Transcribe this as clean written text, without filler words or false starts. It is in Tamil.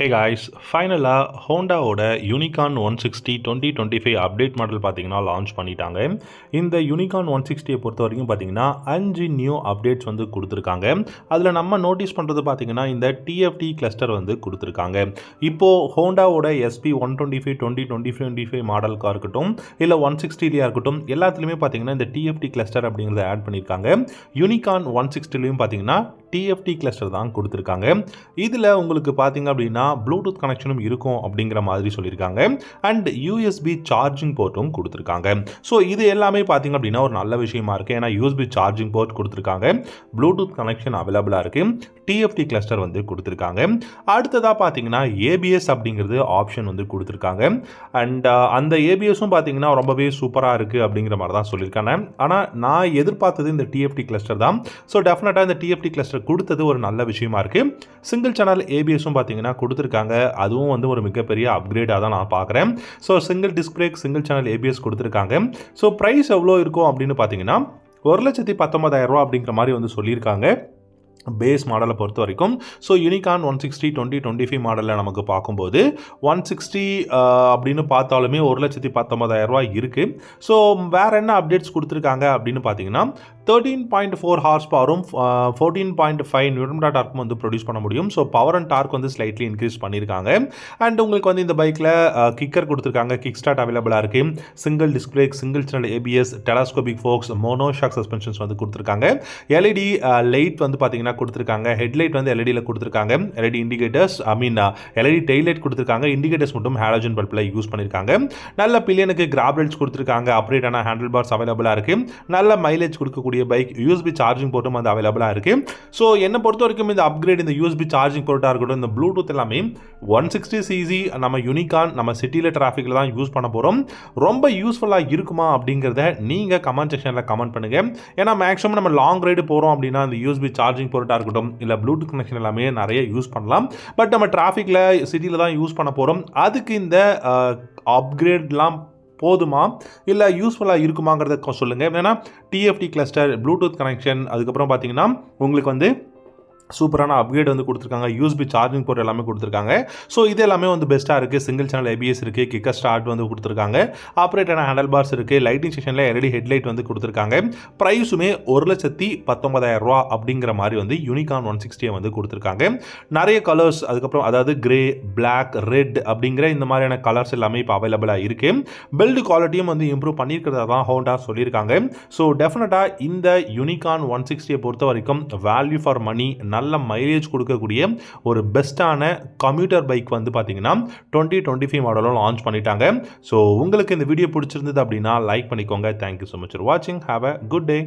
ஹே காய்ஸ், ஃபைனலாக ஹோண்டாவோட யூனிகார்ன் 160 2025 அப்டேட் மாடல் பார்த்தீங்கன்னா லான்ச் பண்ணிட்டாங்க. இந்த யூனிகார்ன் 160 பொறுத்த வரைக்கும் பார்த்தீங்கன்னா 5 நியூ அப்டேட்ஸ் வந்து கொடுத்துருக்காங்க. அதில் நம்ம நோட்டீஸ் பண்ணுறது பார்த்தீங்கன்னா இந்த டிஎஃப்டி கிளஸ்டர் வந்து கொடுத்துருக்காங்க. இப்போது ஹோண்டாவோட எஸ்பி 125 2025 மாடலுக்காக இருக்கட்டும், இல்லை 160லையாக இருக்கட்டும், எல்லாத்துலேயுமே பார்த்தீங்கன்னா இந்த டிஎஃப்டி கிளஸ்டர் அப்படிங்கிறத ஆட் பண்ணியிருக்காங்க. யூனிகார்ன் 160லையும் பார்த்தீங்கன்னா டிஎஃப்டி கிளஸ்டர் தான் கொடுத்துருக்காங்க. இதில் உங்களுக்கு பார்த்தீங்க அப்படின்னா ப்ளூடூத் கனெக்ஷனும் இருக்கும் அப்படிங்கிற மாதிரி சொல்லியிருக்காங்க. அண்ட் யூஎஸ்பி சார்ஜிங் போர்ட்டும் கொடுத்துருக்காங்க. ஸோ இது எல்லாமே பார்த்தீங்க அப்படின்னா ஒரு நல்ல விஷயமா இருக்குது. ஏன்னா யூஎஸ்பி சார்ஜிங் போர்ட் கொடுத்துருக்காங்க, ப்ளூடூத் கனெக்ஷன் அவைலபிளாக இருக்குது, டிஎஃப்டி கிளஸ்டர் வந்து கொடுத்துருக்காங்க. அடுத்ததாக பார்த்தீங்கன்னா ஏபிஎஸ் அப்படிங்கிறது ஆப்ஷன் வந்து கொடுத்துருக்காங்க. அண்ட் அந்த ஏபிஎஸும் பார்த்தீங்கன்னா ரொம்பவே சூப்பராக இருக்குது அப்படிங்கிற மாதிரி தான் சொல்லியிருக்காங்க. ஆனால் நான் எதிர்பார்த்தது இந்த டிஎஃப்டி கிளஸ்டர் தான். ஸோ டெஃபினட்டாக இந்த டிஎஃப்டி கிளஸ்டர் கொடுத்தது ஒரு நல்ல விஷயமா இருக்குது. சிங்கிள் சேனல் ஏபிஎஸும் பார்த்தீங்கன்னா கொடுத்துருக்காங்க. அதுவும் வந்து ஒரு மிகப்பெரிய அப்கிரேடாக தான் நான் பார்க்குறேன். So single disc brake, single channel ABS கொடுத்துருக்காங்க. ஸோ ப்ரைஸ் எவ்வளோ இருக்கும் அப்படின்னு பார்த்தீங்கன்னா 1,19,000 அப்படிங்கிற மாதிரி வந்து சொல்லியிருக்காங்க பேஸ் மாடலை பொறுத்த வரைக்கும். ஸோ யூனிகார்ன் 160 2025 மாடலில் நமக்கு பார்க்கும்போது 160 அப்படின்னு பார்த்தாலுமே 1,19,000 இருக்குது. ஸோ வேறு என்ன அப்டேட்ஸ் கொடுத்துருக்காங்க அப்படின்னு பார்த்தீங்கன்னா 13.4 ஹார்ஸ் பவரும் 14.5 நியூட்டன் டார்க்கும் வந்து ப்ரொடியூஸ் பண்ண முடியும். ஸோ பவர் அண்ட் டார்க் வந்து ஸ்லைட்லி இன்க்ரீஸ் பண்ணியிருக்காங்க. அண்ட் உங்களுக்கு வந்து இந்த பைக்கில் கிக்கர் கொடுத்துருக்காங்க, கிக் ஸ்டார்ட் அவைலபிளாக இருக்குது, single disc brake, single channel ABS, telescopic forks, mono shock suspensions வந்து கொடுத்துருக்காங்க. எல்இடி லைட் வந்து பார்த்தீங்கன்னா கொடுத்துருக்காங்க. ஹெட்லைட் வந்து எல்இடியில் கொடுத்துருக்காங்க. LED indicators LED tail light கொடுத்துருக்காங்க. இண்டிகேட்டர்ஸ் மட்டும் ஹாலோஜன் பல்பில் யூஸ் பண்ணியிருக்காங்க. நல்ல பில்லியனுக்கு கிராப் ரைல்ஸ் கொடுத்துருக்காங்க. அப்ரேட்டான ஹேண்டில் பார்ஸ் அவைலபிளாக இருக்குது. நல்ல மைலேஜ் கொடுக்கக்கூடிய பைக். யூஎஸ்பி சார்ஜிங் போர்ட்டும் வந்து அவைலபிளாக இருக்குது. ஸோ என்னை பொறுத்த வரைக்கும் இந்த அப்கிரேட், இந்த யூஎஸ்பி சார்ஜிங் போர்ட்டாக இருக்கட்டும், இந்த ப்ளூடூத் எல்லாமே 160cc நம்ம யூனிகார்ன் நம்ம சிட்டியில் டிராஃபிக்கில் தான் யூஸ் பண்ண போகிறோம். ரொம்ப யூஸ்ஃபுல்லாக இருக்குமா அப்படிங்கிறத நீங்கள் கமெண்ட் செக்ஷனில் கமெண்ட் பண்ணுங்கள். ஏன்னா மேக்ஸிமம் நம்ம லாங் ரைடு போகிறோம் அப்படின்னா இந்த யூஎஸ்பி சார்ஜிங் போர்ட்டாக இருக்கட்டும், இல்லை ப்ளூடூத் கனெக்ஷன் எல்லாமே நிறைய யூஸ் பண்ணலாம். பட் நம்ம டிராஃபிக்கில் சிட்டியில் தான் யூஸ் பண்ண போகிறோம். அதுக்கு இந்த அப்கிரேட்லாம் போதுமா இல்லை யூஸ்ஃபுல்லாக இருக்குமாங்கிறத சொல்லுங்கள். ஏன்னா டிஎஃப்டி கிளஸ்டர், ப்ளூடூத் கனெக்ஷன், அதுக்கப்புறம் பார்த்தீங்கன்னா உங்களுக்கு வந்து சூப்பரான அப்கிரேட் வந்து கொடுத்துருக்காங்க. யூஎஸ்பி சார்ஜிங் போர்ட் எல்லாமே கொடுத்துருக்காங்க. ஸோ இது எல்லாமே வந்து பெஸ்ட்டாக இருக்குது. சிங்கிள் சேனல் ஏபிஎஸ் இருக்குது, கிக்கர் ஸ்டார்ட் வந்து கொடுத்துருக்காங்க, ஆப்ரேட்டான ஹேண்டில் பார்ஸ் இருக்குது, லைட்டிங் செக்ஷனில் எல்இடி ஹெட்லைட் வந்து கொடுத்துருக்காங்க. ப்ரைஸுமே 1,19,000 அப்படிங்கிற மாதிரி வந்து யூனிகார்ன் 160 வந்து கொடுத்துருக்காங்க. நிறைய கலர்ஸ், அதுக்கப்புறம் அதாவது கிரே, பிளாக், ரெட் அப்படிங்கிற இந்த மாதிரியான கலர்ஸ் எல்லாமே இப்போ அவைலபிளாக இருக்குது. பில்டு குவாலிட்டியும் வந்து இம்ப்ரூவ் பண்ணியிருக்கிறதா தான் ஹோண்டா சொல்லியிருக்காங்க. ஸோ டெஃபினட்டாக இந்த யூனிகார்ன் 160 பொறுத்த வரைக்கும் வேல்யூ ஃபார் மணி, நல்ல மைலேஜ் கொடுக்கக்கூடிய ஒரு பெஸ்ட்டான கம்யூட்டர் பைக் வந்து பார்த்தீங்கன்னா 2025 மாடலும் லான்ச் பண்ணிட்டாங்க. ஸோ உங்களுக்கு இந்த வீடியோ பிடிச்சிருந்தது அப்படின்னா லைக் பண்ணிக்கோங்க. தேங்க்யூ ஸோ மச் ஃபார் வாட்சிங். Have a good day.